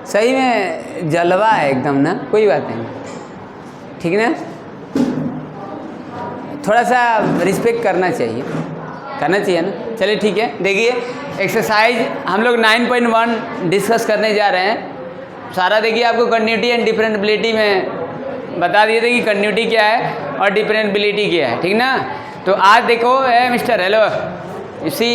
सही में जलवा है एकदम ना, कोई बात नहीं, ठीक ना। थोड़ा सा रिस्पेक्ट करना चाहिए ना। चलिए ठीक है, देखिए एक्सरसाइज हम लोग 9.1 डिस्कस करने जा रहे हैं। सारा देखिए आपको कंटिन्यूटी एंड डिफरेंटबिलिटी में बता दिए थे कि कंटिन्यूटी क्या है और डिफरेंटबिलिटी क्या है, ठीक ना। तो आज देखो mister hello you see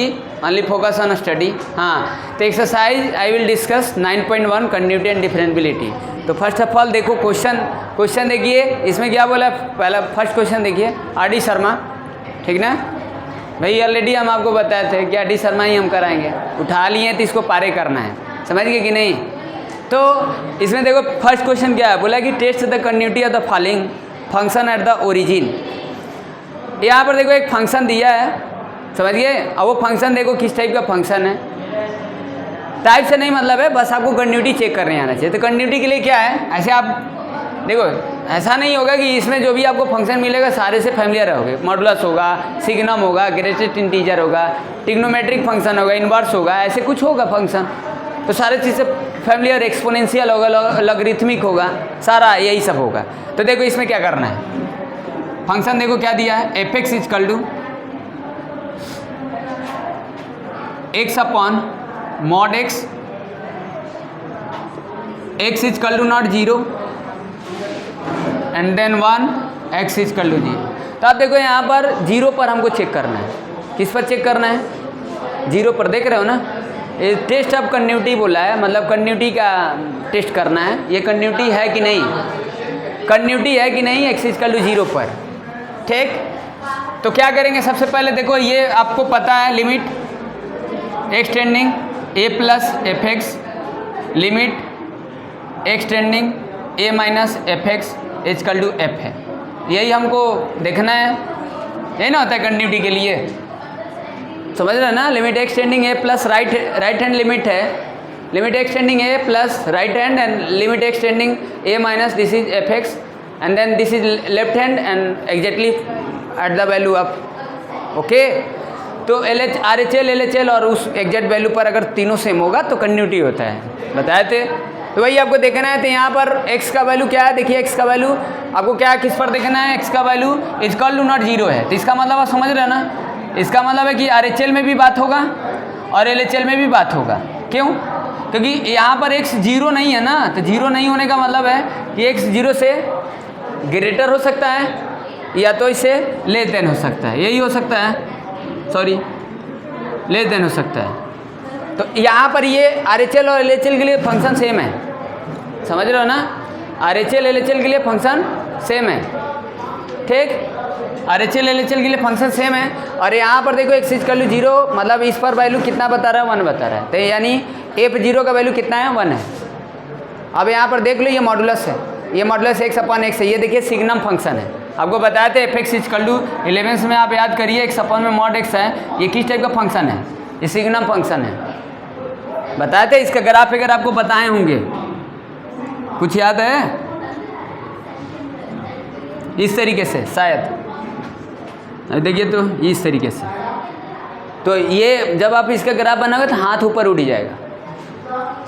only focus on study. हाँ, तो exercise I will discuss 9.1 continuity and differentiability. तो फर्स्ट ऑफ ऑल देखो क्वेश्चन देखिए, इसमें क्या बोला, पहला फर्स्ट क्वेश्चन देखिए आर डी शर्मा, ठीक ना भाई। ऑलरेडी हम आपको बताए थे कि आर डी शर्मा ही हम कराएंगे, उठा लिए तो इसको पारे करना है, समझ गए कि नहीं। तो इसमें देखो फर्स्ट क्वेश्चन क्या है, बोला कि test the continuity of the following function at the origin. यहाँ पर देखो एक फंक्शन दिया है, समझिए। अब वो फंक्शन देखो किस टाइप का फंक्शन है, टाइप से नहीं मतलब है, बस आपको कंटिन्यूटी चेक करने आना चाहिए। तो कंटिन्यूटी के लिए क्या है, ऐसे आप देखो, ऐसा नहीं होगा कि इसमें जो भी आपको फंक्शन मिलेगा सारे से फैमिलियर रहोगे। मॉडुलस होगा, सिग्नम होगा, ग्रेटेस्ट इंटीजर होगा, ट्रिग्नोमेट्रिक फंक्शन होगा, इनवर्स होगा, ऐसे कुछ होगा फंक्शन। तो सारे चीज़ से फैमिलियर, एक्सपोनेंशियल होगा, लॉगरिथमिक होगा, सारा यही सब होगा। तो देखो इसमें क्या करना है, फंक्शन देखो क्या दिया है, f x is equal to x upon mod x, x is equal to not 0 and then 1, x is equal to 0। तो आप देखो यहाँ पर 0 पर हमको चेक करना है। किस पर चेक करना है, 0 पर। देख रहे हो ना, ये टेस्ट ऑफ कंटिन्यूटी बोला है, मतलब कंटिन्यूटी का टेस्ट करना है, ये कंटिन्यूटी है कि नहीं, कंटिन्यूटी है कि नहीं एक्स इजकल टू 0 पर, ठीक। तो क्या करेंगे, सबसे पहले देखो ये आपको पता है limit extending a plus f x, limit extending a minus f x is equal to f है। यही हमको देखना है, यही ना होता है कंटिन्यूटी के लिए, समझ रहे हैं ना। Limit extending a plus right hand limit है, limit extending a plus right hand and limit extending a minus this is f x and then this is left hand and exactly at the value of, okay. तो R H L और उस exact value पर अगर तीनों same होगा तो continuity होता है, बताए थे। तो वही आपको देखना है। तो यहाँ पर x का वैल्यू क्या है, देखिए x का वैल्यू आपको क्या किस पर देखना है, x का वैल्यू इजकल टू नॉट 0 है। तो इसका मतलब आप समझ रहे हैं ना, इसका मतलब है कि आर एच एल में भी बात होगा और एल एच एल में भी बात होगा। क्यों, क्योंकि यहाँ पर x 0 नहीं है ना, तो 0 नहीं होने का मतलब है कि x 0 से ग्रेटर हो सकता है या तो इसे लेस देन हो सकता है, यही हो सकता है, सॉरी लेस देन हो सकता है। तो यहाँ पर ये आर एच एल और एल एच एल के लिए फंक्शन सेम है, समझ रहे हो ना। आर एच एल के लिए फंक्शन सेम है, ठीक। आर एच एल के लिए फंक्शन सेम है। और यहाँ पर देखो एक्स इजकल टू 0, मतलब इस पर वैल्यू कितना बता रहा है, 1 बता रहा है। तो यानी एफ 0 का वैल्यू कितना है, 1 है। अब यहाँ पर देख लो ये मॉडुलस है, ये मॉडुलस एक्स अपॉन एक्स है, ये देखिए सिग्नम फंक्शन है। आपको बताया था एफ एक्स इजकल टू 11 में आप याद करिए, एक्स अपॉन में मॉड एक्स है, ये किस टाइप का फंक्शन है, ये सिग्नम फंक्शन है, बताए थे। इसका ग्राफ फिगर आपको बताए होंगे, कुछ याद है, इस तरीके से शायद, देखिए तो इस तरीके से। तो ये जब आप इसका ग्राफ बनाओगे तो हाथ ऊपर उठ जाएगा,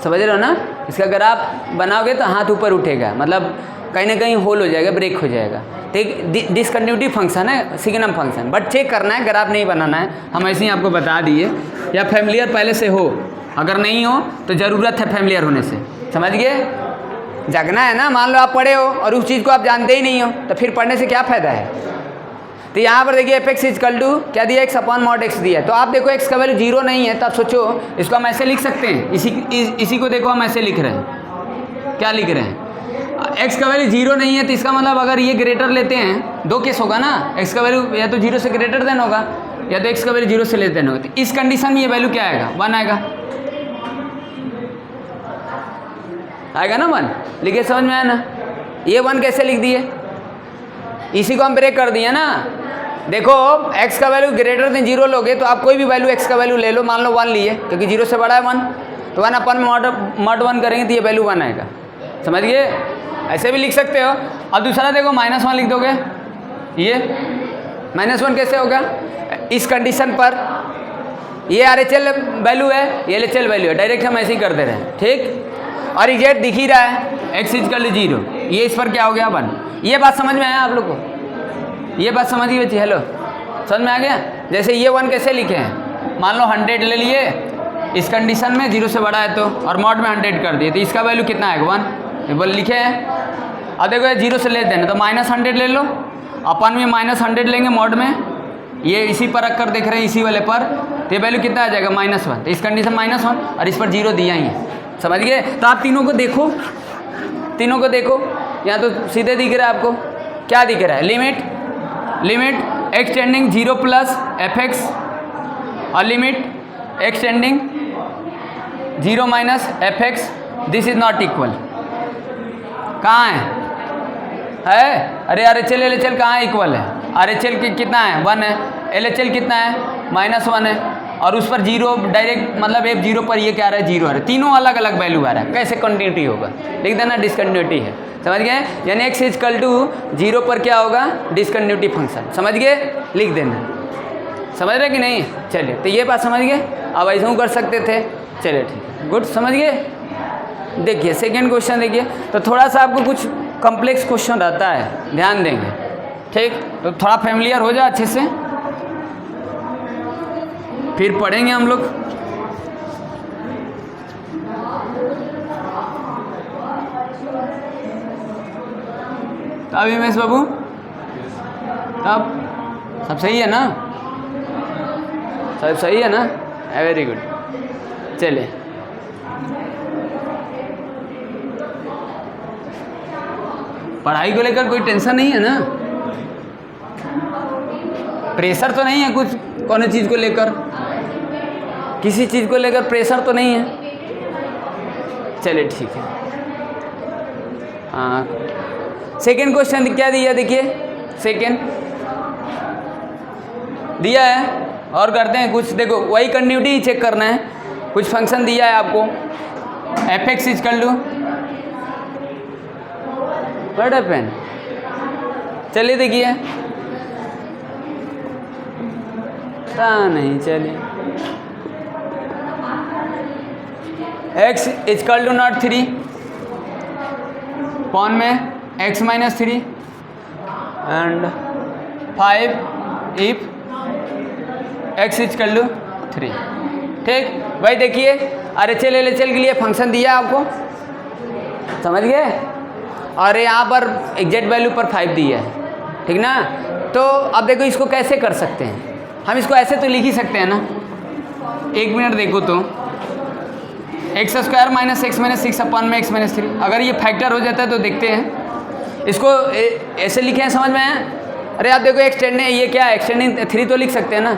समझ रहे हो ना। इसका ग्राफ बनाओगे तो हाथ ऊपर उठेगा, मतलब कहीं ना कहीं होल हो जाएगा, ब्रेक हो जाएगा, ठीक। डिसकंटिन्यूटी फंक्शन है, सिग्नम फंक्शन, बट चेक करना है, ग्राफ नहीं बनाना है, हम ऐसे ही आपको बता दिए। या फैमिलियर पहले से हो, अगर नहीं हो तो ज़रूरत है फैमिलियर होने से, समझ गए। जगना है ना, मान लो आप पढ़े हो और उस चीज़ को आप जानते ही नहीं हो, तो फिर पढ़ने से क्या फ़ायदा है। तो यहाँ पर देखिए एफ एक्स इजकल टू क्या दिया, एक्स अपॉन मॉड एक्स दिया। तो आप देखो एक्स का वैल्यू 0 नहीं है, तो आप सोचो इसको हम ऐसे लिख सकते हैं, इसी को देखो हम ऐसे लिख रहे हैं, क्या लिख रहे हैं, एक्स का वैल्यू 0 नहीं है, तो इसका मतलब अगर ये ग्रेटर लेते हैं, 2 केस होगा ना, एक्स का वैल्यू या तो 0 से ग्रेटर देन होगा या तो एक्स का वैल्यू 0 से लेस देन होगा। तो इस कंडीशन में ये वैल्यू क्या आएगा, 1 आएगा ना 1, लिखिए, समझ में आया ना। ये 1 कैसे लिख दिए, इसी को हम ब्रेक कर दिए ना। देखो x का वैल्यू ग्रेटर देन 0 लोगे तो आप कोई भी वैल्यू x का वैल्यू ले लो, मान लो 1 लिए, क्योंकि 0 से बड़ा है 1, तो 1 अपन मॉड 1 करेंगे तो ये वैल्यू 1 आएगा, समझ गए। ऐसे भी लिख सकते हो। अब दूसरा देखो -1 लिख दोगे, ये -1 कैसे होगा, इस कंडीशन पर ये आर एच एल वैल्यू है, ये एल एच एल वैल्यू है, डायरेक्ट हम ऐसे ही कर दे रहे हैं, ठीक। और एग्जैक्ट दिख ही रहा है x इक्वल टू 0, ये इस पर क्या हो गया 1। ये बात समझ में आया आप लोग को? ये बात समझिए बच्चे, हेलो समझ में आ गया? जैसे ये 1 कैसे लिखे हैं, मान लो 100 ले लिए इस कंडीशन में 0 से बड़ा है तो, और मॉड में 100 कर दिए तो इसका वैल्यू कितना आएगा 1, बोल लिखे हैं। अब देखो 0 से ले देना तो -100 ले लो, अपन में -100 लेंगे मॉड में, ये इसी पर रख कर देख रहे हैं इसी वाले पर, तो ये वैल्यू कितना आ जाएगा -1, तो इस कंडीशन -1 और इस पर 0 दिया ही है, समझ गए? तो आप तीनों को देखो, तीनों को देखो, यहाँ तो सीधे दिख रहा है आपको, क्या दिख रहा है, limit x tending 0 plus fx और limit x tending 0 minus fx, this is not equal. कहाँ है? अरे RHL LHL कहाँ इक्वल है? RHL कितना है 1 है, LHL कितना है -1 है, और उस पर 0 डायरेक्ट मतलब F0 पर ये क्या आ रहा है 0 आ रहा है, तीनों अलग अलग वैल्यू आ रहा है, कैसे कंटिन्यूटी होगा? लिख देना डिसकंटिन्यूटी है, समझ गए? यानी x इक्वल टू 0 पर क्या होगा डिसकंटिन्यूटी फंक्शन, समझ गए? लिख देना, समझ रहे कि नहीं? चलिए तो ये बात समझ गए, अब ऐसा कर सकते थे, चलिए ठीक है, गुड, समझ गए? देखिए सेकेंड क्वेश्चन देखिए, तो थोड़ा सा आपको कुछ कॉम्प्लेक्स क्वेश्चन रहता है, ध्यान देंगे, ठीक? तो थोड़ा फेमिलियर हो जाए अच्छे से, फिर पढ़ेंगे हम लोग। तब हिमेश बाबू, तब सब सही है ना? सब सही है ना? वेरी गुड, चलिए पढ़ाई को लेकर कोई टेंशन नहीं है ना? प्रेशर तो नहीं है कुछ कौन चीज़ को लेकर, किसी चीज़ को लेकर प्रेशर तो नहीं है? चलिए ठीक है। हाँ, सेकेंड क्वेश्चन क्या दिया, देखिए सेकेंड दिया है, और करते हैं कुछ, देखो वही कंटिन्यूटी चेक करना है, कुछ फंक्शन दिया है आपको fx equal to what happened, चलिए देखिए, नहीं चलिए x equal to not 3 upon में x minus 3 and 5 if x equal to 3, ठीक? भाई देखिए RHL LHL के लिए फंक्शन दिया आपको, समझ गए? और यहाँ पर एग्जैक्ट वैल्यू पर 5 दिया है, ठीक ना? तो अब देखो इसको कैसे कर सकते हैं, हम इसको ऐसे तो लिख ही सकते हैं ना, एक मिनट देखो तो, x² minus x minus 6 upon में x माइनस 3, अगर ये फैक्टर हो जाता है तो देखते हैं, इसको ऐसे लिखे हैं, समझ में आया? अरे आप देखो एक्सटेंडिंग, ये क्या है, एक्सटेंडिंग 3 तो लिख सकते हैं ना,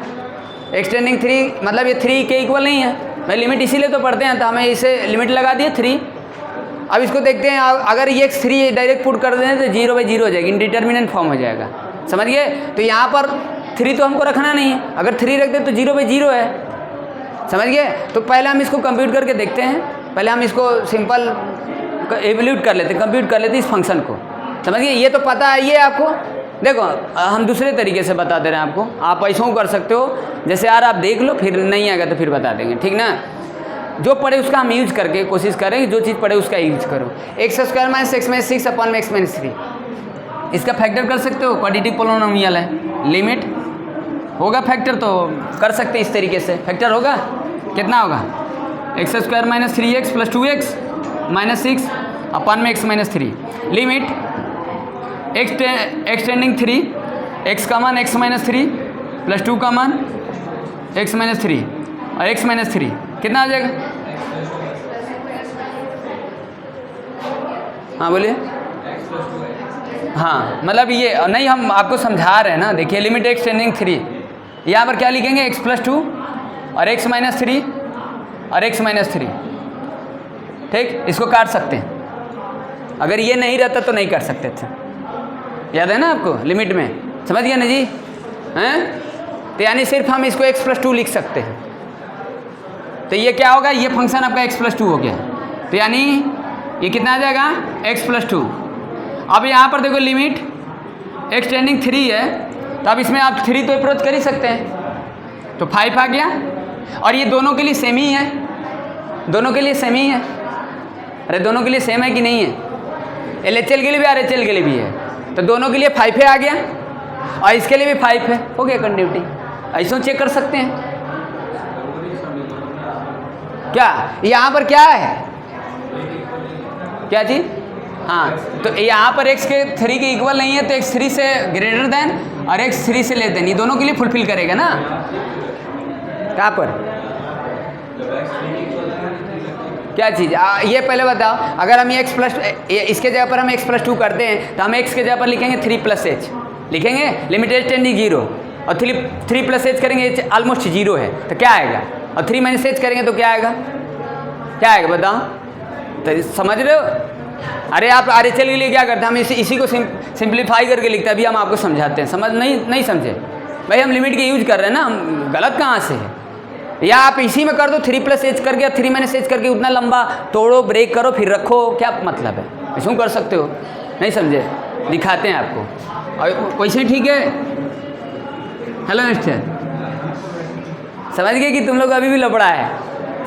एक्सटेंडिंग 3 मतलब ये 3 के इक्वल नहीं है, भाई लिमिट इसीलिए तो पढ़ते हैं, तो हमें इसे लिमिट लगा दिए 3। अब इसको देखते हैं, अगर ये 3 डायरेक्ट पुट कर दें तो 0/0 हो जाएगी, इंडिटर्मिनेंट फॉर्म हो जाएगा, समझ गए? तो यहाँ पर 3 तो हमको रखना नहीं है, अगर 3 रख दे तो 0/0 है, समझ गए? तो पहले हम इसको कंप्यूट करके देखते हैं, पहले हम इसको सिंपल एवल्यूट कर लेते, कंप्यूट कर लेते इस फंक्शन को, समझ गए? ये तो पता है ये आपको, देखो हम दूसरे तरीके से बता दे रहे हैं आपको, आप ऐसा कर सकते हो, जैसे यार आप देख लो, फिर नहीं आएगा तो फिर बता देंगे, ठीक ना? जो पढ़े उसका हम यूज करके कोशिश करें, जो चीज़ पढ़े उसका यूज करो। x² minus x minus 6 upon में x माइनस 3, इसका फैक्टर कर सकते हो, क्वाड्रेटिक पोलिनोमियल है, लिमिट होगा फैक्टर तो कर सकते इस तरीके से, फैक्टर होगा कितना होगा, x² minus 3x plus 2x minus 6 upon में x minus 3, limit x tending 3 x का मान x माइनस 3 प्लस 2 का मान x माइनस 3 और x माइनस 3 कितना आ जाएगा? हाँ बोलिए। हाँ मतलब ये नहीं, हम आपको समझा रहे हैं ना, देखिए लिमिट x टेंडिंग 3, यहाँ पर क्या लिखेंगे x प्लस 2 और x माइनस 3 और x माइनस 3, ठीक? इसको काट सकते हैं, अगर ये नहीं रहता तो नहीं कर सकते थे, याद है ना आपको लिमिट में, समझ गया ना जी? हैं? तो यानी सिर्फ हम इसको x प्लस 2 लिख सकते हैं, तो ये क्या होगा, ये फंक्शन आपका x प्लस 2 हो गया, तो यानी ये कितना आ जाएगा x प्लस 2। अब यहाँ पर देखो लिमिट x टेंडिंग 3 है, तो अब इसमें आप 3 तो अप्रोच कर ही सकते हैं, तो 5 आ गया, और ये दोनों के लिए सेम ही है, दोनों के लिए सेम ही है, अरे दोनों के लिए सेम है कि नहीं है? LHL के लिए भी RHL के लिए भी है, तो दोनों के लिए 5 है आ गया, और इसके लिए भी 5 है, हो गया कंडक्टिविटी। ऐसा चेक कर सकते हैं क्या? यहाँ पर क्या है, क्या चीज़? हाँ, तो यहाँ पर x के 3 के इक्वल नहीं है, तो x 3 से ग्रेटर देन और x 3 से लेस देन, ये दोनों के लिए फुलफिल करेगा ना। कहाँ पर क्या चीज़? ये पहले बताओ, अगर हम x प्लस इसके जगह पर हम x + 2 करते हैं तो हम x के जगह पर लिखेंगे 3 + h लिखेंगे, लिमिट h टेंडिंग 0, और 3 + h करेंगे, h ऑलमोस्ट 0 है, तो क्या आएगा? और 3 - h करेंगे तो क्या आएगा? क्या आएगा बताओ? तो समझ रहे हो? अरे आप RHL के लिए क्या करते हैं, हम इसी को सिंप्लीफाई करके लिखते हैं, अभी हम आपको समझाते हैं, समझ नहीं समझे भाई? हम लिमिट के यूज कर रहे हैं ना, हम गलत कहाँ से है? या आप इसी में कर दो 3 + h करके या 3 - h करके, उतना लंबा तोड़ो, ब्रेक करो, फिर रखो, क्या मतलब है? इसमें कर सकते हो, नहीं समझे? दिखाते हैं आपको, और वैसे ठीक है। हेलो मिस्टर, समझ गए कि तुम लोग अभी भी लपड़ा है?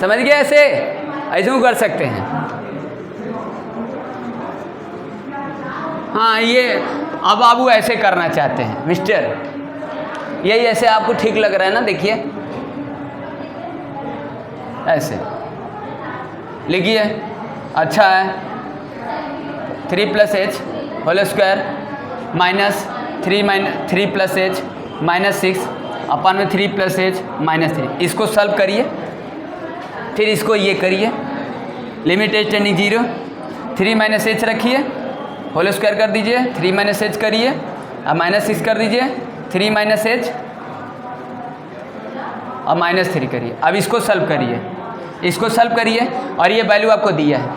समझ गए? ऐसे कर सकते हैं। हाँ, ये अब बाबू ऐसे करना चाहते हैं मिस्टर, यही ऐसे आपको ठीक लग रहा है ना? देखिए ऐसे लिखिए, अच्छा है। 3 + h whole square minus 3 + h -6 upon में 3 + h -3, इसको सॉल्व करिए, फिर इसको ये करिए, लिमिट h टेंडिंग 0, 3 - h रखिए, होल स्क्वायर कर दीजिए, 3 - h करिए, अब -6 कर दीजिए, 3 - h और -3 करिए। अब इसको सॉल्व करिए, इसको सॉल्व करिए, और ये वैल्यू आपको दिया है।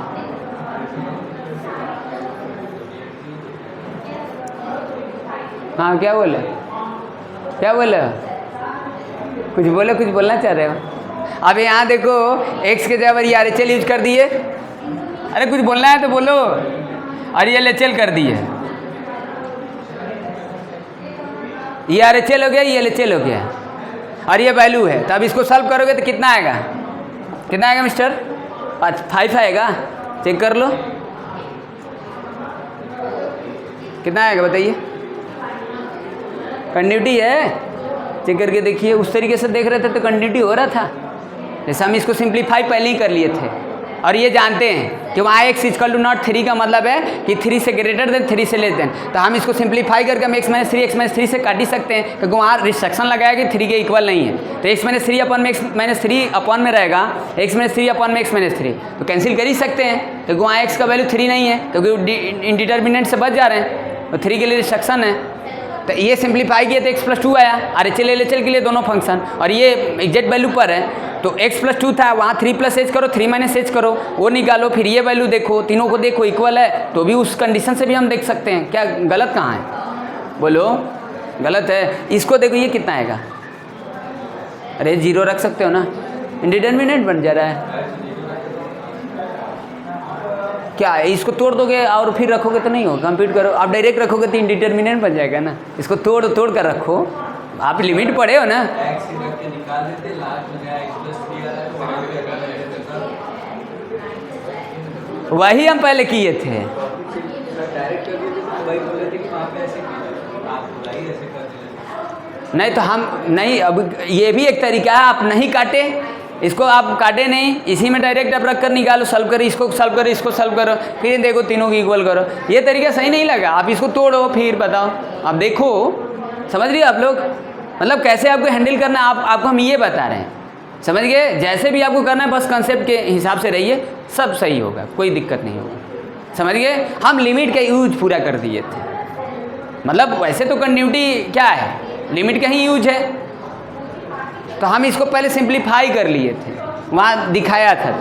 हाँ, क्या बोले? क्या बोले? कुछ बोले, कुछ बोलना चाह रहे हो? अब यहाँ देखो, x के जगह पर ये RHL यूज कर दिए, अरे कुछ बोलना है तो बोलो, और ये LHL कर दिए, ये RHL हो गया, ये LHL हो गया, और ये वैल्यू है। तो अब इसको सॉल्व करोगे तो कितना आएगा? कितना आएगा मिस्टर? 5 आएगा, चेक कर लो कितना आएगा, बताइए। कंटिन्यूटी है, चेक करके देखिए। उस तरीके से देख रहे थे तो कंटिन्यूटी हो रहा था, जैसे हम इसको सिंप्लीफाई पहले ही कर लिए थे, और ये जानते हैं कि वहाँ x = नॉट 3 का मतलब है कि 3 से ग्रेटर देन 3 से लेस देन, तो हम इसको सिंप्लीफाई करके हम x - 3 से काट ही सकते हैं, क्योंकि वहाँ रिस्ट्रिक्शन लगाया कि 3 के इक्वल नहीं है, तो x - 3 अपन में x - 3 अपन में रहेगा, x - 3 अपन में x - 3, तो कैंसिल कर ही सकते हैं, क्योंकि वहाँ x का वैल्यू 3 नहीं है, क्योंकि इंडिटर्मिनेंट से बच जा रहे हैं, तो 3 के लिए रिस्ट्रिक्शन है। तो ये सिंप्लीफाई किए तो x + 2 आया, RHL LHL के लिए दोनों फंक्शन, और ये एग्जैक्ट वैल्यू पर है, तो x + 2 था, वहाँ 3 + h करो, 3 - h करो, वो निकालो, फिर ये वैल्यू देखो, तीनों को देखो इक्वल है, तो भी उस कंडीशन से भी हम देख सकते हैं। क्या गलत कहाँ है? बोलो, गलत है? इसको देखो, ये कितना आएगा? अरे 0 रख सकते हो ना, इंडिटरमिनेट बन जा रहा है। क्या इसको तोड़ दोगे और फिर रखोगे तो नहीं होगा, कंप्यूट करो, आप डायरेक्ट रखोगे तो इंडिटरमिनेट बन जाएगा ना। इसको तोड़ कर रखो, आप लिमिट पढ़े हो ना। वही हम पहले किए थे। नहीं तो हम नहीं, अब ये भी एक तरीका है, आप नहीं काटे, इसको आप काटे नहीं, इसी में डायरेक्ट आप रख कर निकालो, सॉल्व करो, इसको सॉल्व करो, इसको सॉल्व करो, फिर देखो तीनों की इक्वल करो। ये तरीका सही नहीं लगा, आप इसको तोड़ो फिर बताओ, आप देखो, समझ रही हो आप लोग? मतलब कैसे आपको हैंडल करना है, आपको हम ये बता रहे हैं, समझ गए? जैसे भी आपको करना है, बस कंसेप्ट के हिसाब से रहिए, सब सही होगा, कोई दिक्कत नहीं होगा, समझ गए? हम लिमिट का यूज पूरा कर दिए थे, मतलब वैसे तो कंटिन्यूटी क्या है, लिमिट का ही यूज है, तो हम इसको पहले सिंप्लीफाई कर लिए थे, वहाँ दिखाया था,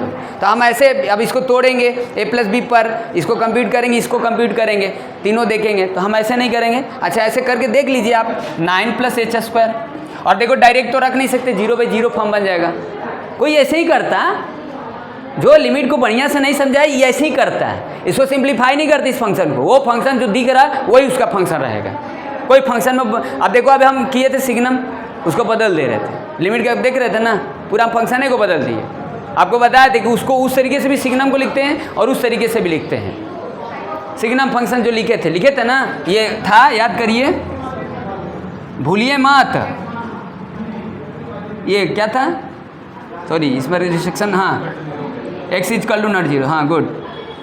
तो हम ऐसे अब इसको तोड़ेंगे a + b पर, इसको कंप्यूट करेंगे, इसको कंप्यूट करेंगे, तीनों देखेंगे, तो हम ऐसे नहीं करेंगे। अच्छा, ऐसे करके देख लीजिए आप, 9 + h², और देखो डायरेक्ट तो रख नहीं सकते, 0/0 फॉर्म बन जाएगा। कोई ऐसे ही करता, जो लिमिट को बढ़िया से नहीं समझा ये ऐसे ही करता है, इसको सिंप्लीफाई नहीं करते इस फंक्शन को, वो फंक्शन जो दिख रहा है वही उसका फंक्शन रहेगा। कोई फंक्शन में अब देखो, अब हम किए थे सिग्नम, उसको बदल दे रहे थे, लिमिट का देख रहे थे ना, पूरा फंक्शन को बदल दिए, आपको बताया था कि उसको उस तरीके से भी सिग्नम को लिखते हैं और उस तरीके से भी लिखते हैं। सिग्नम फंक्शन जो लिखे थे ना, ये था, याद करिए, भूलिए मत, ये क्या था, सॉरी इस पर रिस्ट्रिक्शन, हाँ, x equal to not zero, हाँ गुड,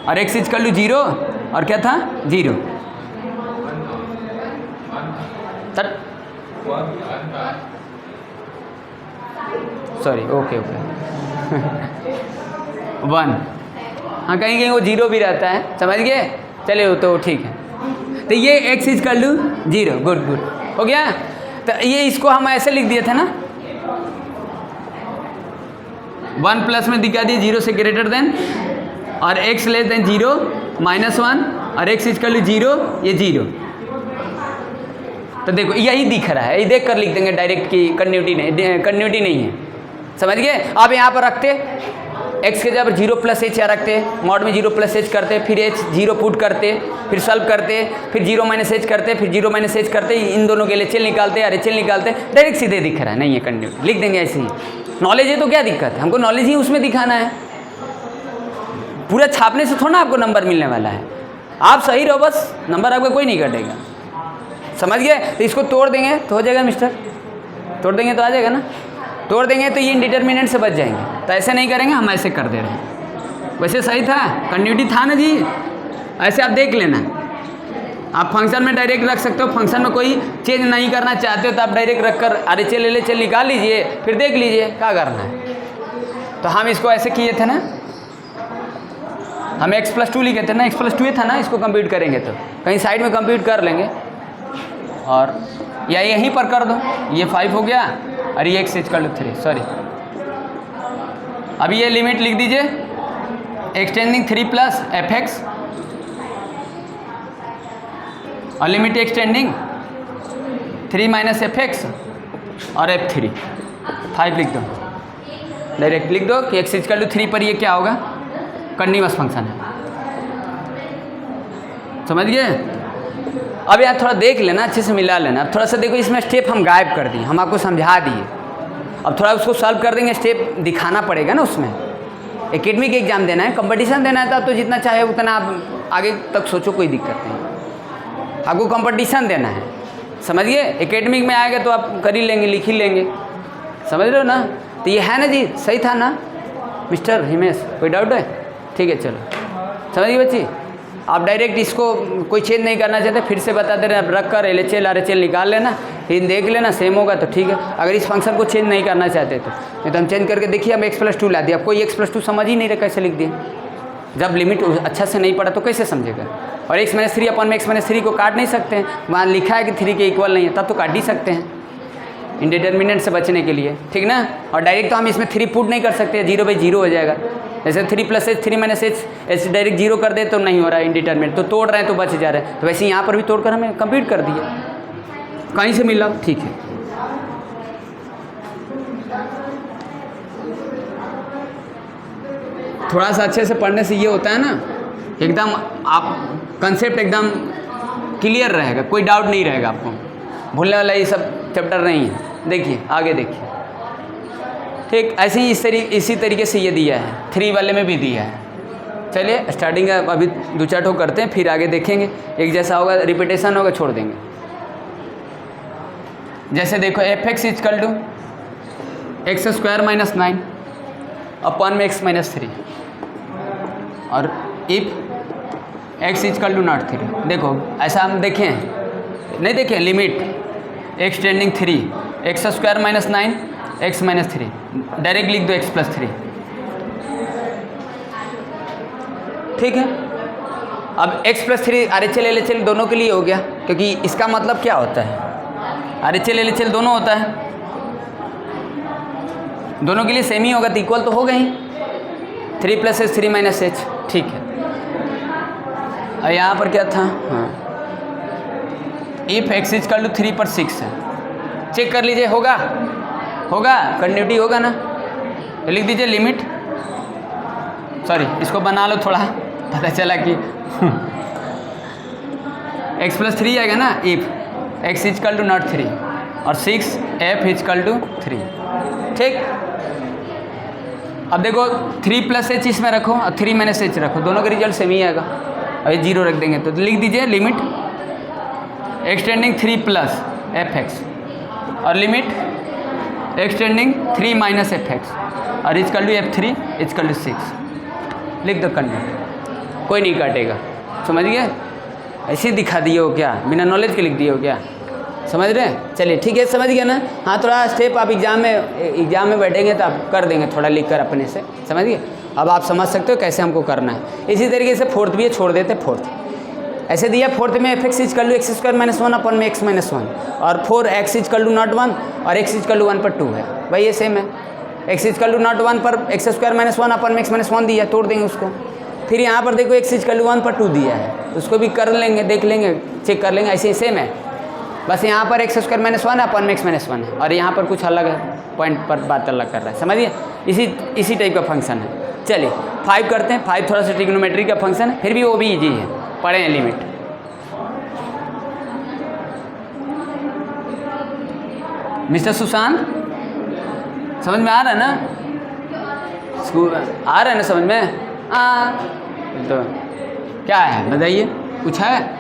और x इक्वल टू जीरो, और क्या था, जीरो। सॉरी, ओके ओके 1, हाँ कहीं कहीं वो जीरो भी रहता है, समझ गए, चलिए तो ठीक है। तो ये x equal to zero, good good, हो गया। तो ये इसको हम ऐसे लिख दिए थे ना, 1 प्लस में दिखा दिए 0 से ग्रेटर देन, और x लेस देन 0 -1, और x इक्वल टू 0, ये 0। तो देखो यही दिख रहा है, ये देख कर लिख देंगे डायरेक्ट की कंटिन्यूटी नहीं है, समझ गए। आप यहाँ पर रखते x के जब 0 प्लस h रखते, मॉड में 0 प्लस h करते, फिर h 0 पुट करते, फिर सॉल्व करते, फिर 0 माइनस h करते, फिर 0 माइनस h करते, इन दोनों के LHL निकालते, RHL निकालते, डायरेक्ट सीधे दिख रहा है, नहीं है कंटिन्यूटी, लिख देंगे ऐसे ही। नॉलेज है तो क्या दिक्कत है, हमको नॉलेज ही उसमें दिखाना है, पूरा छापने से थोड़ा आपको नंबर मिलने वाला है। आप सही रहो बस, नंबर आपका कोई नहीं कटेगा, समझ गए। तो इसको तोड़ देंगे तो हो जाएगा मिस्टर, तोड़ देंगे तो आ जाएगा ना, तोड़ देंगे तो ये इंडिटरमिनेंट से बच जाएंगे। तो ऐसे नहीं करेंगे, हम ऐसे कर दे रहे हैं, वैसे सही था, कंटिन्यूटी था ना जी, ऐसे आप देख लेना। आप फंक्शन में डायरेक्ट रख सकते हो, फंक्शन में कोई चेंज नहीं करना चाहते हो तो आप डायरेक्ट रख कर RHL LHL निकाल लीजिए, फिर देख लीजिए क्या करना है। तो हम इसको ऐसे किए थे ना, हम x+2 लिखे थे ना, x+2 था ना, इसको कंप्यूट करेंगे तो कहीं साइड में कंप्यूट कर लेंगे, और या यहीं पर कर दो, ये 5 हो गया और ये x इक्वल टू 3, सॉरी। अब ये लिमिट लिख दीजिए, एक्सटेंडिंग 3 प्लस fx, और लिमिट एक्सटेंडिंग 3 माइनस fx और f3, 5 लिख दो, डायरेक्ट लिख दो कि x इक्वल टू 3 पर ये क्या होगा, कंटिन्यूअस फंक्शन है, समझ गए। अब यार थोड़ा देख लेना, अच्छे से मिला लेना। अब थोड़ा सा देखो, इसमें स्टेप हम गायब कर दिए, हम आपको समझा दिए, अब थोड़ा उसको सॉल्व कर देंगे, स्टेप दिखाना पड़ेगा ना उसमें। एकेडमिक एग्जाम देना है, कंपटीशन देना है, तो जितना चाहे उतना आप आगे तक सोचो, कोई दिक्कत नहीं, आपको कंपटीशन देना है, समझिए। एकेडमिक में आएगा तो आप कर ही लेंगे, लिख ही लेंगे, समझ रहे हो ना। तो ये है ना जी, सही था ना मिस्टर हिमेश, कोई डाउट है, ठीक है चलो, समझिए बच्ची। आप डायरेक्ट इसको कोई चेंज नहीं करना चाहते, फिर से बता दे रहे हैं, आप रख कर LHL RHL निकाल लेना, फिर देख लेना, सेम होगा तो ठीक है। अगर इस फंक्शन को चेंज नहीं करना चाहते तो नहीं, तो हम चेंज करके देखिए, हम x+2 ला दिया, कोई x+2 समझ ही नहीं रहा कैसे लिख दिए, जब लिमिट अच्छा से नहीं पड़ा तो कैसे समझेगा। और x-3 अपन में x-3 को काट नहीं सकते हैं, वहाँ लिखा है कि 3 के इक्वल नहीं है, तब तो काट ही सकते हैं इंडिटरमिनेंट से बचने के लिए, ठीक ना। और डायरेक्ट तो हम इसमें 3 पुट नहीं कर सकते, 0/0 हो जाएगा। जैसे 3 plus h 3 minus h direct 0 कर दे तो नहीं हो रहा है इंडिटरमिनेंट, तो तोड़ रहे हैं तो बच जा रहा है। तो वैसे यहाँ पर भी तोड़कर हमें कंप्लीट कर दिया, कहीं से मिला, ठीक है। थोड़ा सा अच्छे से पढ़ने से ये होता है ना, एकदम आप कंसेप्ट एकदम क्लियर रहेगा, कोई डाउट नहीं रहेगा आपको, भूलने वाला ये सब चैप्टर नहीं है। देखिए आगे देखिए, ठीक ऐसे ही इसी तरीके से ये दिया है, 3 वाले में भी दिया है। चलिए स्टार्टिंग अभी 2-4 ठो करते हैं, फिर आगे देखेंगे, एक जैसा होगा, रिपीटेशन होगा, छोड़ देंगे। जैसे देखो fx equal to x² - 9 upon में x - 3, और if x equal to not 3, देखो ऐसा हम देखें नहीं देखें, limit extending 3 x² - 9 x - 3, direct लिख दो x+3, ठीक है। अब x+3 RHL LHL दोनों के लिए हो गया, क्योंकि इसका मतलब क्या होता है, RHL LHL दोनों होता है, दोनों के लिए सेम ही होगा, तो इक्वल तो हो गए ही, 3 + h 3 - h, ठीक है। और यहाँ पर क्या था, हाँ, इफ x इक्वल टू 3 पर 6 है, चेक कर लीजिए, होगा कंटिन्यूटी होगा ना, तो लिख दीजिए लिमिट, सॉरी इसको बना लो थोड़ा, पता चला कि x+3 आएगा ना, if x equal to not 3 और 6 f इक्वल टू 3, ठीक। अब देखो 3 प्लस एच इसमें रखो और 3 माइनस एच रखो, दोनों का रिजल्ट सेम ही आएगा। और ये 0 रख देंगे तो लिख दीजिए limit extending 3 plus f x और limit extending 3 minus f x और equal to F3 equal to 6 लिख दो कंडीशन, कोई नहीं काटेगा। समझ गए? ऐसे ही दिखा दिए हो क्या, बिना नॉलेज के लिख दिए हो क्या? समझ रहे हैं? चलिए ठीक है, समझ गया ना। हाँ थोड़ा स्टेप आप एग्जाम में बैठेंगे तो आप कर देंगे थोड़ा लिख कर अपने से, समझ गए? अब आप समझ सकते हो कैसे हमको करना है। इसी तरीके से फोर्थ भी है, छोड़ देते फोर्थ। ऐसे दिया फोर्थ में f x is equal to x square minus 1 upon में एक्स माइनस 1 और 4 एक्स इजकल टू नॉट 1 और एक्स इजकल टू 1 पर 2 है भाई, ये सेम है। एक्स इजकल टू नॉट 1 पर एक्स स्क्वायर माइनस 1 अपन में एक्स माइनस 1 दिया, तोड़ देंगे उसको। फिर यहाँ पर देखो एक्स इजकल टू 1 पर 2 दिया है, उसको भी कर लेंगे, देख लेंगे, चेक कर लेंगे, ऐसे ही सेम है। बस यहाँ पर एक्स स्क्वायर माइनस 1 है, अपन में एक्स माइनस 1 है और यहाँ पर कुछ अलग है, पॉइंट पर बात अलग कर रहा है। समझिए? इसी टाइप का फंक्शन है। चलिए 5 करते हैं। 5 थोड़ा सा ट्रिग्नोमेट्री का फंक्शन है, फिर भी वो भी ईजी है, पढ़े हैं लिमिट। मिस्टर सुशांत समझ में आ रहा है ना? स्कूल आ रहा है ना समझ में? हाँ तो क्या है बताइए, कुछ है?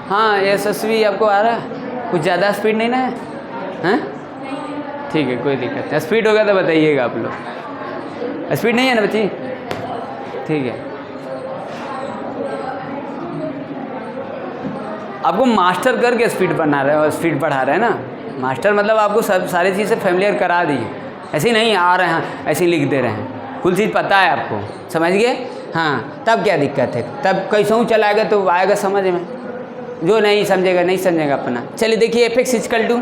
हाँ यशस्वी आपको आ रहा है? कुछ ज़्यादा स्पीड नहीं ना है? हैं? ठीक है कोई दिक्कत नहीं, स्पीड होगा तो बताइएगा आप लोग। स्पीड नहीं है ना बच्ची? ठीक है। आपको मास्टर करके स्पीड बना रहे हो, स्पीड बढ़ा रहे हैं ना। मास्टर मतलब आपको सब सारी चीज़ें फैमिलियर करा दी, ऐसे ही नहीं आ रहे हैं ऐसे ही लिख दे रहे हैं, कुल चीज़ पता है आपको। समझ गए? हाँ तब क्या दिक्कत है, तब कैसे चलाएगा तो आएगा समझ में, जो नहीं समझेगा नहीं समझेगा अपना। चलिए देखिए एफ एक्स इजकल टू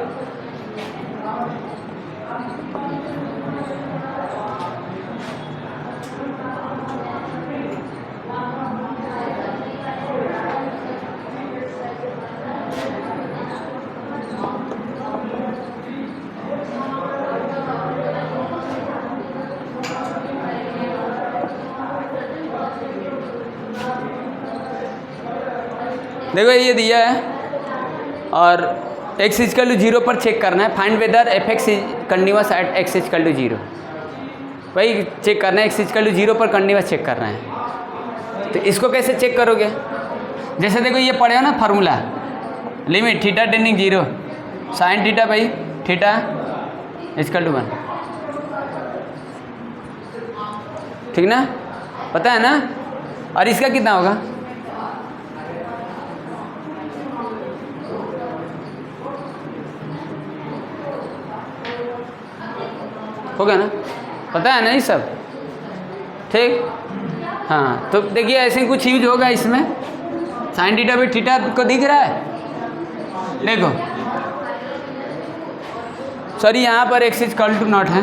देखो ये दिया है और x इजकल टू 0 पर चेक करना है, find whether f x is continuous at x is equal to 0। भाई चेक करना है x इजकल टू 0 पर कंटिन्यूअस चेक करना है। तो इसको कैसे चेक करोगे? जैसे देखो ये पढ़े हो ना formula, limit theta tending 0 sine theta भाई थीटा इजकल टू 1, ठीक ना? पता है ना? और इसका कितना होगा? हो गया ना? पता है ना ये सब? ठीक। हाँ तो देखिए ऐसे ही कुछ यूज होगा इसमें। साइन थीटा भी थीटा को दिख रहा है, देखो सॉरी यहाँ पर एक्स इजकल टू नॉट है,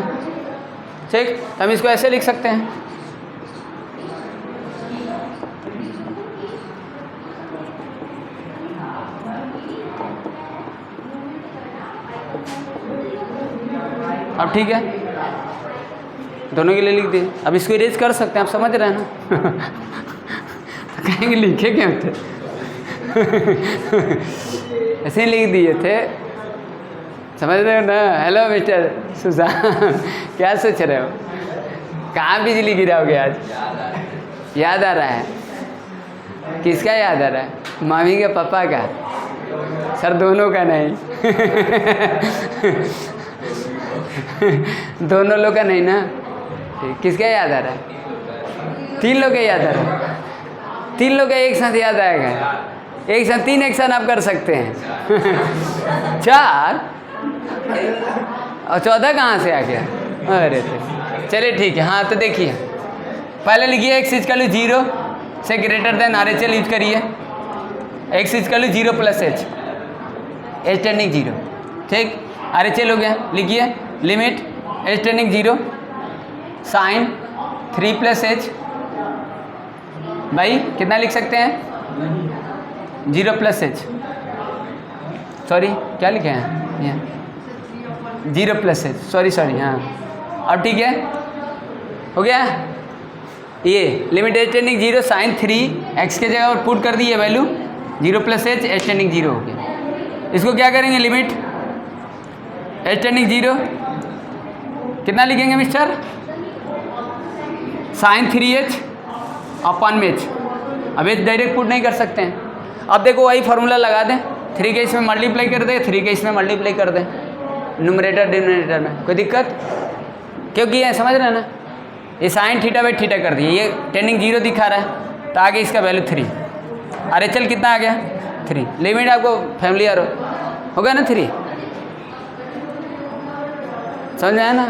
ठीक। हम इसको ऐसे लिख सकते हैं, अब ठीक है दोनों के लिए लिख दिए। अब इसको इरेज कर सकते हैं, आप समझ रहे हैं ना? तो कहेंगे लिखे क्यों थे? ऐसे ही लिख दिए थे, समझ रहे हो ना? हेलो मिस्टर सुशांत, क्या सोच रहे हो? कहाँ बिजली गिराओगे आज? याद आ रहा है? किसका याद आ रहा है? मामी का, पापा का? सर दोनों का नहीं। दोनों लोग का नहीं ना? किसका याद आ रहा है? 3 लोग का याद आ रहा है। 3 लोग का एक साथ याद आएगा, एक साथ 3 एक्शन आप कर सकते हैं। 4 और 14 कहाँ से आ गया? अरे तो चलिए ठीक है। हाँ तो देखिए पहले लिखिए एक्स इजकल टू 0 से ग्रेटर देन RHL यूज करिए। X is equal to 0 plus h tending 0, ठीक। RHL हो गया, लिखिए limit h tending 0 sine 3 plus h, भाई कितना लिख सकते हैं? 0 प्लस एच, सॉरी क्या लिखे हैं यहाँ? 0 प्लस एच, सॉरी हाँ। अब ठीक है, हो गया ये limit h tending 0 sine 3 x के जगह और पुट कर दी है वैल्यू 0 प्लस एच टेंडिंग 0 हो गया। इसको क्या करेंगे, लिमिट एच टेंडिंग 0 कितना लिखेंगे मिस्टर, साइन 3h अपन में h। अब एच डायरेक्ट पुट नहीं कर सकते हैं। अब देखो वही फार्मूला लगा दें, 3 के इसमें मल्टीप्लाई कर दें, 3 के इसमें मल्टीप्लाई कर दें, न्यूमरेटर डिनोमिनेटर में, कोई दिक्कत? क्योंकि ये समझ रहे हैं ना, ये साइन थीटा बाई थीटा कर दिए, ये टेंडिंग 0 दिखा रहा है तो आगे इसका वैल्यू 3 और एच एल कितना आ गया 3। लिमिट आपको फैमिलियर हो गया ना 3, समझ में आया ना,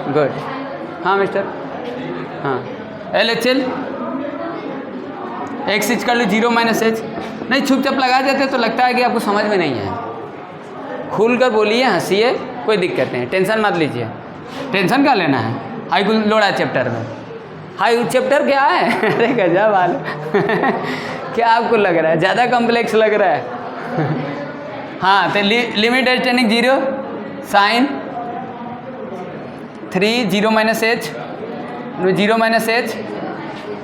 गुड। हाँ मिस्टर, हाँ L H L x is कर लो 0 माइनस एच। नहीं छुप छप लगा देते तो लगता है कि आपको समझ में नहीं है। खुल कर बोलिए, हंसिए, कोई दिक्कत नहीं, टेंशन मत लीजिए। टेंशन क्या लेना है, हाई लोड़ा चैप्टर में। हाई चैप्टर क्या है अरे गजब वाल क्या आपको लग रहा है, ज़्यादा कॉम्प्लेक्स लग रहा है हाँ तो limit h tending 0 sine 3 0 minus h 0 minus h.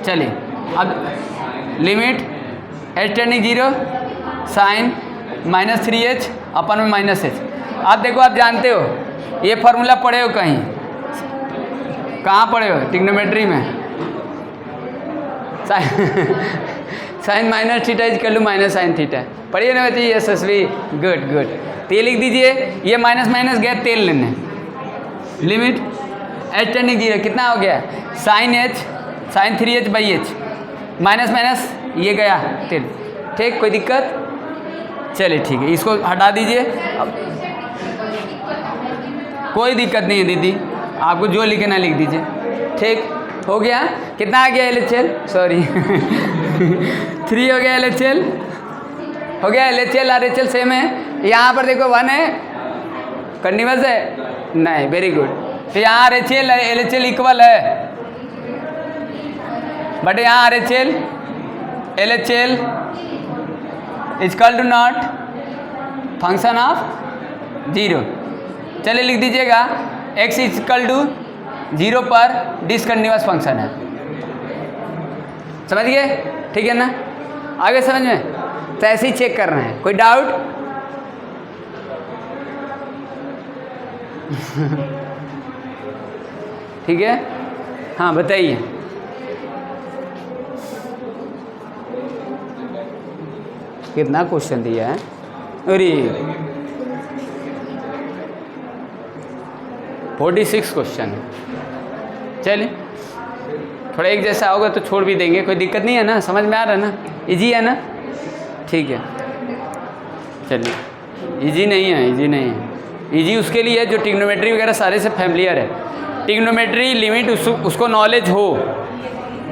चलिए अब limit h tending 0 sine minus 3h अपन में माइनस एच। आप देखो, आप जानते हो ये फार्मूला पढ़े हो कहीं, कहाँ पढ़े हो, ट्रिग्नोमेट्री में। Sine minus theta is equal to minus sine theta पढ़िए ना बच्चे, यशस्वी, गुड गुड। तो ये लिख दीजिए, ये माइनस माइनस गया तेल लेने, लिमिट एच टेंडिंग 0 कितना हो गया, sine h sine 3h by h, minus minus ये गया तेल, ठीक, कोई दिक्कत? चलिए ठीक है, इसको हटा दीजिए। अब कोई दिक्कत नहीं है दीदी, आपको जो लिखना लिख दीजिए, ठीक हो गया। कितना आ गया एल एच एल, सॉरी 3 हो गया एल एच एल, हो गया L H L R H L same है। यहाँ पर देखो 1 है, कंटिन्यूअस है नहीं, वेरी गुड। तो यहाँ आर एच एल इक्वल है, बट यहाँ R H L is equal to not function of 0। चलिए लिख दीजिएगा, x इजकल टू 0 पर डिसकंटिन्यूअस फंक्शन है, समझ गए? ठीक है ना, आगे समझ में? तो ऐसे ही चेक करना है, कोई डाउट? ठीक है, हाँ बताइए। कितना क्वेश्चन दिया है, अरे 46 क्वेश्चन है। चलिए थोड़ा एक जैसा होगा तो छोड़ भी देंगे, कोई दिक्कत नहीं है ना, समझ में आ रहा है ना, इजी है ना, ठीक है। चलिए इजी नहीं है, इजी नहीं है, इजी उसके लिए है जो ट्रिग्नोमेट्री वगैरह सारे से फैमिलियर है। ट्रिग्नोमेट्री लिमिट उसको नॉलेज हो,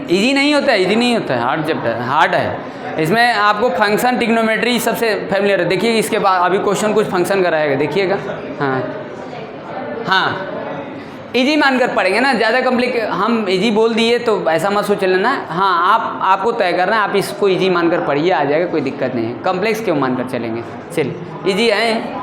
इजी नहीं होता है, इजी नहीं होता है, हार्ड चैप्टर हार्ड है। इसमें आपको फंक्शन ट्रिग्नोमेट्री सबसे फैमिलियर है। देखिए इसके बाद अभी क्वेश्चन कुछ फंक्शन कराएगा, देखिएगा। हाँ हाँ इजी मानकर पढ़ेंगे ना, ज़्यादा हम इजी बोल दिए तो ऐसा मत सोच लेना। हाँ आपको तय करना है, आप इसको इजी मानकर पढ़िए, आ जाएगा, कोई दिक्कत नहीं है। कॉम्प्लेक्स क्यों मानकर चलेंगे, चलिए इजी है।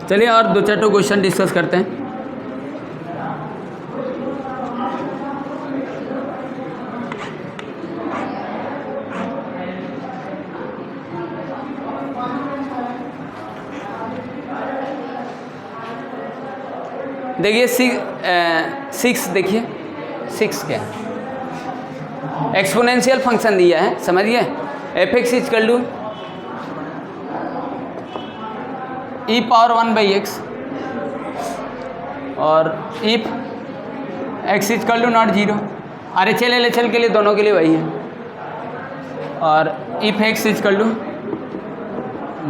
चलिए और 2-4 क्वेश्चन डिस्कस करते हैं। देखिए 6 देखिए 6 क्या है, एक्सपोनेंशियल फंक्शन दिया है, समझिए। F x is equal to e power 1/x और if x is equal to not 0, R H L L H L के लिए दोनों के लिए वही है। और इफ एक्स इजकल टू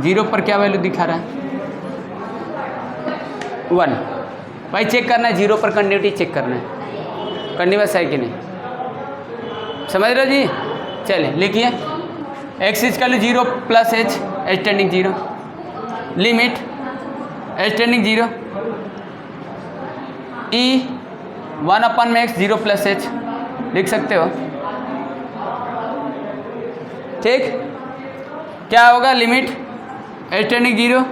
0 पर क्या वैल्यू दिखा रहा है, 1। भाई चेक करना है 0 पर कंटिन्यूटी चेक करना है, कंटिन्यूअस है कि नहीं, समझ रहे हो जी। चलिए लिखिए, x is equal to 0 plus h h tending 0, limit h tending 0 e 1/x 0 plus h लिख सकते हो, ठीक। क्या होगा, limit h tending 0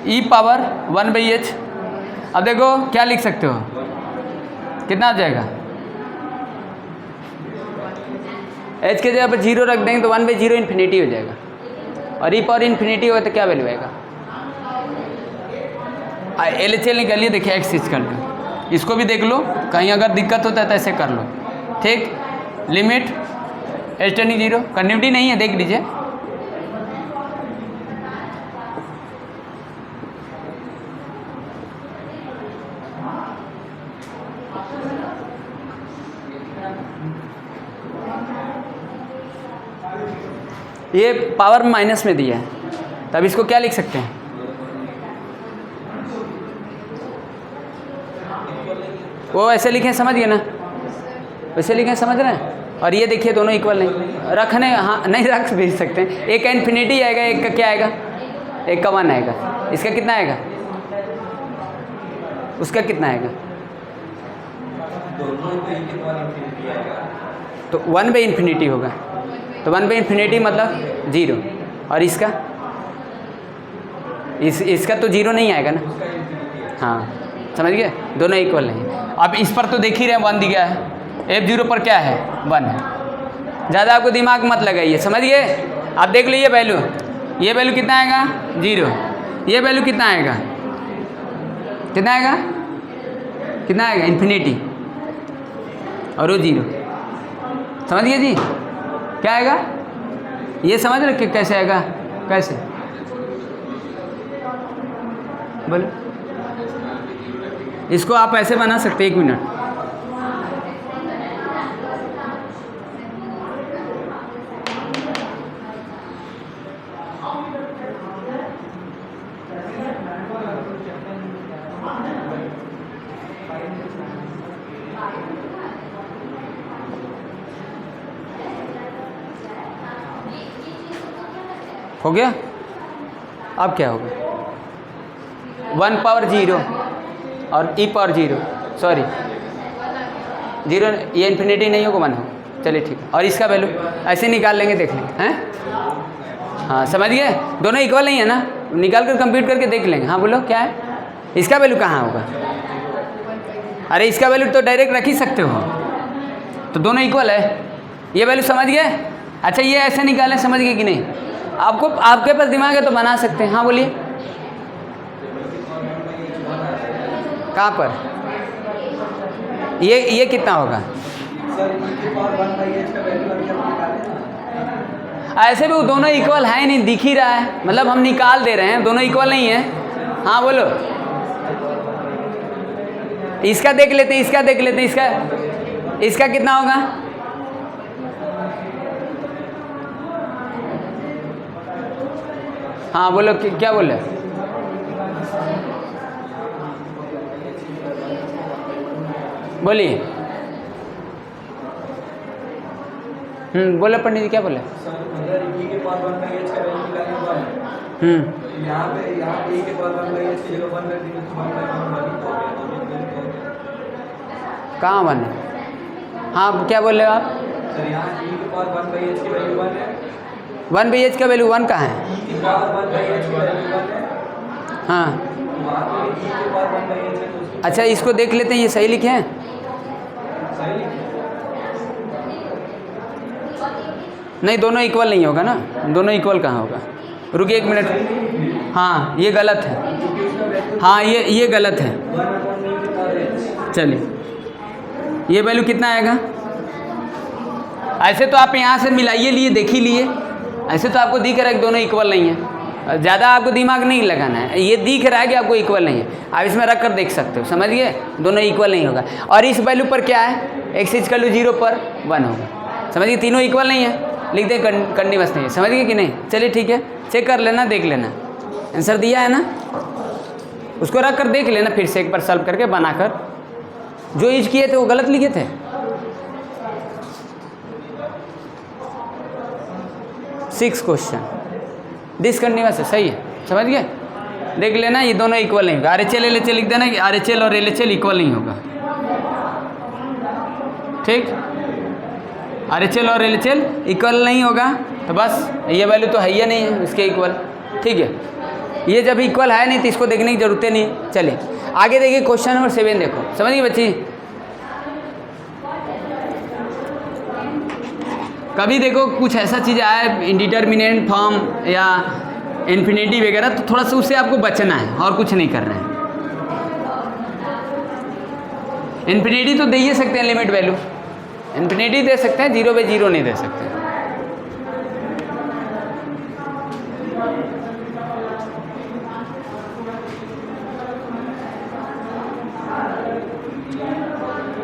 e power 1/h अब देखो क्या लिख सकते हो, कितना आ जाएगा, एच के जगह पर 0 रख देंगे तो 1/0 इन्फिनिटी हो जाएगा, और ई पावर इन्फिनिटी होगा तो क्या वैल्यू आएगा, LHL निकालिए, देखिए एक्स इक्वल टू, इसको भी देख लो, कहीं अगर दिक्कत होता है तो ऐसे कर लो, ठीक। लिमिट एच टेंडिंग 0, कंटिन्यूटी नहीं है, देख लीजिए, ये पावर माइनस में दिया है, तब इसको क्या लिख सकते हैं, वो ऐसे लिखें, समझ गए ना, वैसे लिखें, समझ रहे हैं। और ये देखिए दोनों इक्वल नहीं रखने, हाँ नहीं रख भी सकते हैं, एक का इन्फिनिटी आएगा, एक का क्या आएगा, एक का 1 आएगा, इसका कितना आएगा, उसका कितना आएगा, तो 1/इन्फिनिटी होगा, तो 1/इन्फिनिटी मतलब 0, और इसका इसका तो 0 नहीं आएगा ना, हाँ समझ गए, दोनों इक्वल नहीं। अब इस पर तो देख ही रहे हैं 1 दिया है, F0 पर क्या है 1 है, ज़्यादा आपको दिमाग मत लगाइए, समझ गए। आप देख लीजिए वैल्यू, ये वैल्यू कितना आएगा 0, ये वैल्यू कितना आएगा, कितना आएगा, कितना आएगा इन्फिनिटी, और वो 0, समझ गए जी, क्या आएगा, ये समझ रहे कैसे आएगा, कैसे बोलो, इसको आप ऐसे बना सकते, 1 मिनट, हो गया। अब क्या होगा, 1/0 और e पावर 0, सॉरी 0, ये इन्फिनिटी नहीं होगा, 1 होगा, चलिए ठीक है। और इसका वैल्यू ऐसे निकाल लेंगे, देख लेंगे, हैं, हाँ समझ गए, दोनों इक्वल नहीं है ना, निकाल कर कंप्यूट करके देख लेंगे। हाँ बोलो क्या है, इसका वैल्यू कहाँ होगा, अरे इसका वैल्यू तो डायरेक्ट रख ही सकते हो, तो दोनों इक्वल है, ये वैल्यू समझ गए। अच्छा ये ऐसे निकालें, समझ गए कि नहीं, आपको आपके पास दिमाग है तो बना सकते हैं। हाँ बोलिए, कहाँ पर, ये कितना होगा, ऐसे भी दोनों इक्वल है नहीं, दिख ही रहा है, मतलब हम निकाल दे रहे हैं, दोनों इक्वल नहीं है। हाँ बोलो, इसका देख लेते हैं, इसका देख लेते हैं, इसका कितना होगा, हाँ बोलो क्या बोले, बोलिए, बोले पंडित जी क्या बोले, कहाँ 1 है, हाँ क्या बोल रहे हो आप, 1/h का वैल्यू 1 कहाँ है, हाँ अच्छा इसको देख लेते हैं, ये सही लिखे हैं, नहीं दोनों इक्वल नहीं होगा ना, दोनों इक्वल कहाँ होगा, रुकिए 1 मिनट, हाँ ये गलत है, हाँ ये गलत है, चलिए ये वैल्यू कितना आएगा, ऐसे तो आप यहाँ से मिलाइए लिए, देख ही लिए, ऐसे तो आपको दिख रहा है कि दोनों इक्वल नहीं है, ज़्यादा आपको दिमाग नहीं लगाना है, ये दिख रहा है कि आपको इक्वल नहीं है, आप इसमें रख कर देख सकते हो, समझ गए, दोनों इक्वल नहीं होगा। और इस वैल्यू पर क्या है, x इक्वल टू 0 पर 1 होगा, समझ गए, तीनों इक्वल नहीं है, लिख दें कंटीन्यूअस नहीं है, समझ गए कि नहीं, चलिए ठीक है, चेक कर लेना, देख लेना, आंसर दिया है ना, उसको रख कर देख लेना, फिर से एक बार सॉल्व करके बनाकर, जो यूज किए थे वो गलत लिखे थे। सिक्स क्वेश्चन डिसकंटिन्यूअस है, सही है, समझ गए, देख लेना, ये दोनों इक्वल नहीं होगा, RHL LHL लिख देना कि RHL और LHL इक्वल नहीं होगा, ठीक, RHL और LHL इक्वल नहीं होगा, तो बस ये वैल्यू तो है ही नहीं है इसके इक्वल, ठीक है, ये जब इक्वल है नहीं तो इसको देखने की जरूरत नहीं है। चलिए आगे देखिए क्वेश्चन नंबर 7 देखो, समझिए बच्ची। कभी देखो कुछ ऐसा चीज़ आए इंडिटरमिनेट फॉर्म या इन्फिनिटी वगैरह, तो थोड़ा सा उससे आपको बचना है और कुछ नहीं करना है। इन्फिनिटी तो दे ही सकते हैं लिमिट वैल्यू, इन्फिनिटी दे सकते हैं, 0/0 नहीं दे सकते।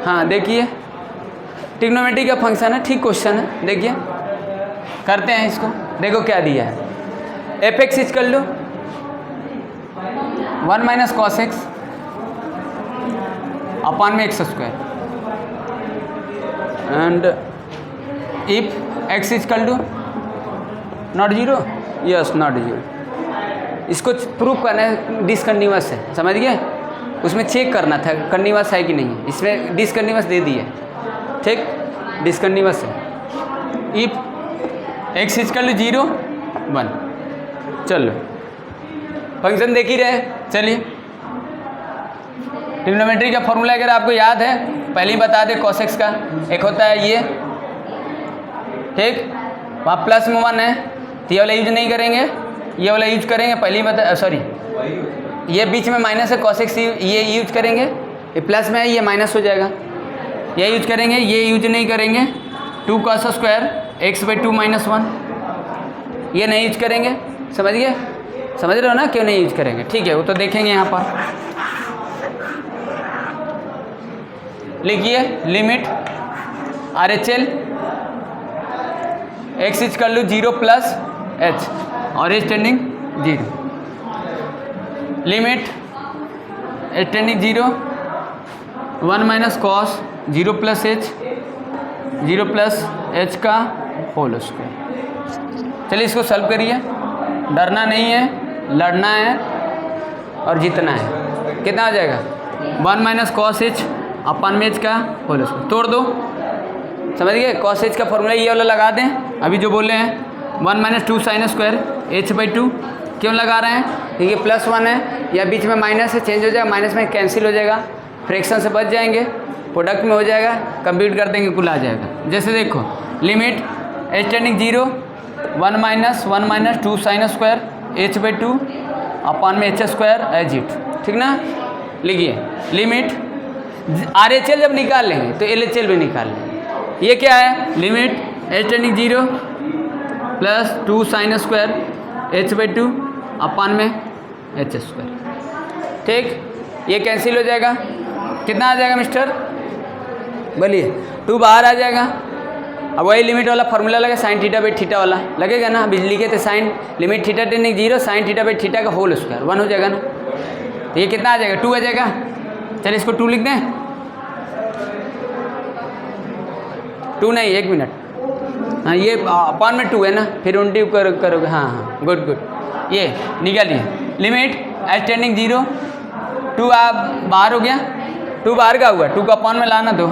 हाँ देखिए, ट्रिग्नोमेट्री का फंक्शन है, ठीक क्वेश्चन है, देखिए करते हैं इसको। देखो क्या दिया है, f(x) equal to 1 minus cos x upon में x square, and if x equal to not 0, yes not 0। इसको प्रूफ करना है डिसकंटिन्यूअस है, समझ गए? उसमें चेक करना था कंटिन्यूअस है कि नहीं, इसमें डिसकंटिन्यूअस दे दिए, ठीक, डिसकंटिन्यूअस है। इफ x इक्वल टू 0 1, चलो फंक्शन देख ही रहे, चलिए। ट्रिग्नोमेट्री का फॉर्मूला अगर आपको याद है, पहले ही बता दे, cos x का एक होता है ये, ठीक, वहाँ प्लस में 1 है, तो ये वाला यूज नहीं करेंगे, ये वाला यूज करेंगे, पहले ही बता, सॉरी ये बीच में माइनस है, cos x ये यूज करेंगे, ये प्लस में है, ये माइनस हो जाएगा, ये यूज करेंगे, ये यूज नहीं करेंगे, 2 cos स्क्वायर x/2 - 1, ये नहीं यूज करेंगे, समझ गए? समझ रहे हो ना क्यों नहीं यूज करेंगे? ठीक है, वो तो देखेंगे यहाँ पर। लिखिए limit RHL x equal to 0 plus h और h tending 0, limit h tending 0 1 minus cos 0 plus h 0 plus h का होल स्क्वायर। चलिए इसको सॉल्व करिए, डरना नहीं है, लड़ना है और जीतना है। कितना आ जाएगा? 1 माइनस कॉस h अपन में h का होल स्क्वायर, तोड़ दो, समझ गए? कॉस h का फॉर्मूला ये वाला लगा दें, अभी जो बोले हैं 1 माइनस 2 साइन स्क्वायर h/2, क्यों लगा रहे हैं? क्योंकि प्लस 1 है, या बीच में माइनस है, चेंज हो जाएगा, माइनस में कैंसिल हो जाएगा, फ्रैक्शन से बच जाएंगे, प्रोडक्ट में हो जाएगा, कंप्यूट कर देंगे, कुल आ जाएगा। जैसे देखो limit h tending 0 1 minus 2 sine square h/2 upon में h स्क्वायर एज इट, ठीक ना? लिखिए लिमिट RHL जब निकाल लेंगे तो LHL भी निकाल लेंगे। ये क्या है? Limit h tending 0 plus 2 sine square h/2 upon में h स्क्वायर, ठीक, ये कैंसिल हो जाएगा, कितना आ जाएगा मिस्टर? बोलिए, 2 बाहर आ जाएगा। अब वही लिमिट वाला फॉर्मूला लगे, साइन थीटा/थीटा वाला लगेगा ना, बिजली के थे sine limit theta tending 0 sine theta theta का होल स्क्वायर 1 हो जाएगा ना, तो ये कितना आ जाएगा? 2 आ जाएगा। चलिए इसको 2 लिख दें, 2 नहीं, 1 मिनट, हाँ ये अपॉन में 2 है ना, फिर उल्टी करोगे, हाँ हाँ गुड गुड, ये निकालिए लिमिट h टेंडिंग 0 2 आप बाहर हो गया, 2 बाहर का हुआ, 2 को अपॉन में लाना दो,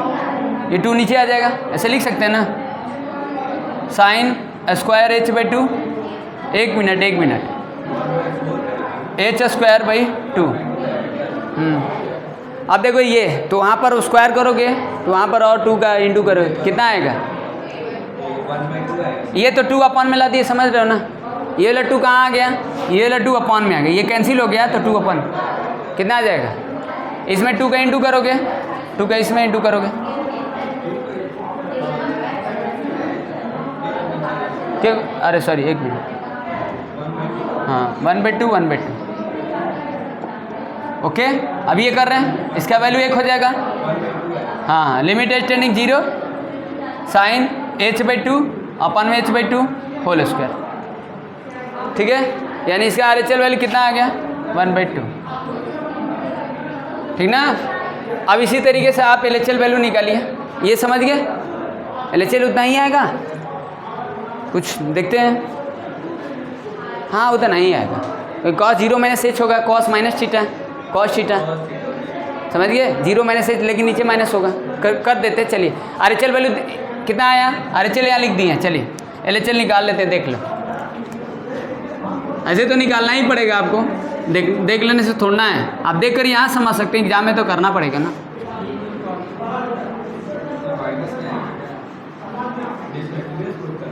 ये 2 नीचे आ जाएगा, ऐसे लिख सकते हैं ना, sine square h/2, 1 minute h square by 2। अब देखो ये तो वहाँ पर स्क्वायर करोगे तो वहाँ पर और 2 का इंटू करोगे, कितना आएगा? ये तो 2 अपॉन में ला दिए, समझ रहे हो ना? ये वाला 2 कहाँ आ गया? ये वाला 2 अपॉन में आ गया, ये कैंसिल हो गया, तो 2 अपॉन कितना आ जाएगा? इसमें 2 का इंटू करोगे, 2 का इसमें इंटू करोगे, क्यों? अरे सॉरी 1 मिनट, हाँ 1/2 ओके। अब ये कर रहे हैं, इसका वैल्यू 1 हो जाएगा, हाँ limit h tending 0 sine h/2 upon में h/2 होल स्क्वायर, ठीक है, यानी इसका RHL वैल्यू कितना आ गया? 1/2, ठीक ना? अब इसी तरीके से आप LHL वैल्यू निकालिए, ये समझ गए? LHL उतना ही आएगा, कुछ देखते हैं, हाँ उतना ही आएगा, cos 0 माइनस h होगा, cos minus theta, cos theta, समझ गए? 0 माइनस h लेकिन नीचे माइनस होगा, कर देते। चलिए RHL वैल्यू कितना आया? RHL यहाँ लिख दिए, चलिए LHL निकाल लेते हैं, देख लो, ऐसे तो निकालना ही पड़ेगा आपको। देख लेने से थोड़ा है, आप देख कर यहाँ समझ सकते हैं, एग्जाम में तो करना पड़ेगा ना।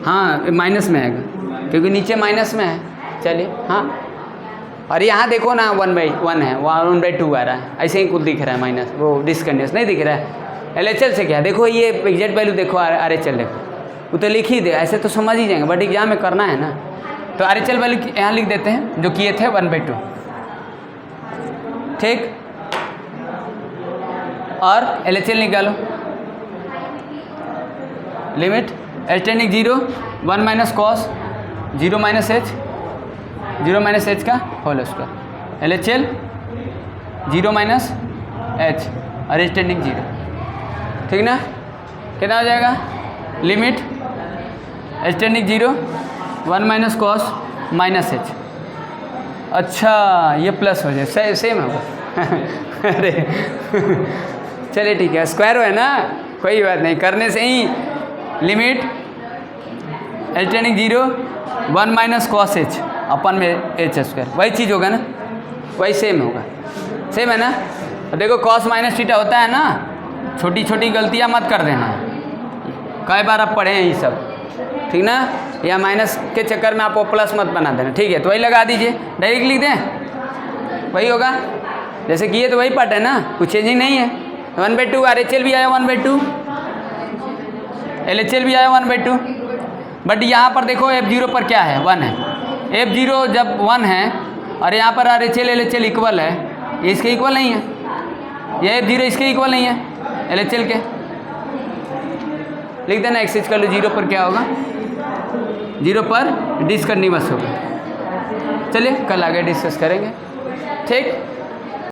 हाँ माइनस में आएगा क्योंकि नीचे माइनस में है। चलिए हाँ, और यहाँ देखो ना 1/1 है, 1/2 आ रहा है, ऐसे ही कुछ दिख रहा है माइनस, वो डिसकंटिन्यूस नहीं दिख रहा है। LHL से क्या देखो, ये एग्जैक्ट वैल्यू देखो, RHL देखो, वो तो लिख ही दे, ऐसे तो समझ ही जाएंगे, बट एग्जाम में करना है ना। तो RHL वैल्यू यहाँ लिख देते हैं जो किए थे 1/2, ठीक। और LHL निकालो, limit h tending 0 1 minus cos 0 minus h, 0 minus h का whole square, LHL 0 minus h और h टेंडिंग 0, ठीक ना। कितना हो जाएगा, limit h tending 0 1 minus cos minus h। अच्छा ये प्लस हो जाए, सेम होगा अरे चलिए ठीक है, स्क्वायर है ना, कोई बात नहीं, करने से ही limit h tending 0 1 minus cos h अपन में h स्क्वायर, वही चीज़ होगा ना, वही सेम होगा, सेम है ना। अब देखो कॉस माइनस थीटा होता है ना, छोटी छोटी गलतियाँ मत कर देना, कई बार आप पढ़े हैं ये सब, ठीक ना। या माइनस के चक्कर में आपको प्लस मत बना देना, ठीक है। तो वही लगा दीजिए, डायरेक्ट लिख दें, वही होगा जैसे किए, तो वही पार्ट है ना, कुछ चेंजिंग नहीं है। 1/2 RHL भी आया 1/2, LHL भी आया 1/2, बट यहाँ पर देखो F0 पर क्या है, 1 है। F0 जब 1 है और यहाँ पर RHL LHL इक्वल है, ये इसके इक्वल नहीं है, ये F0 इसके इक्वल नहीं है LHL के, लिख देना x इक्वल टू 0 पर क्या होगा, 0 पर डिसकंटिन्यूअस होगा। चलिए कल आगे डिस्कस करेंगे, ठीक।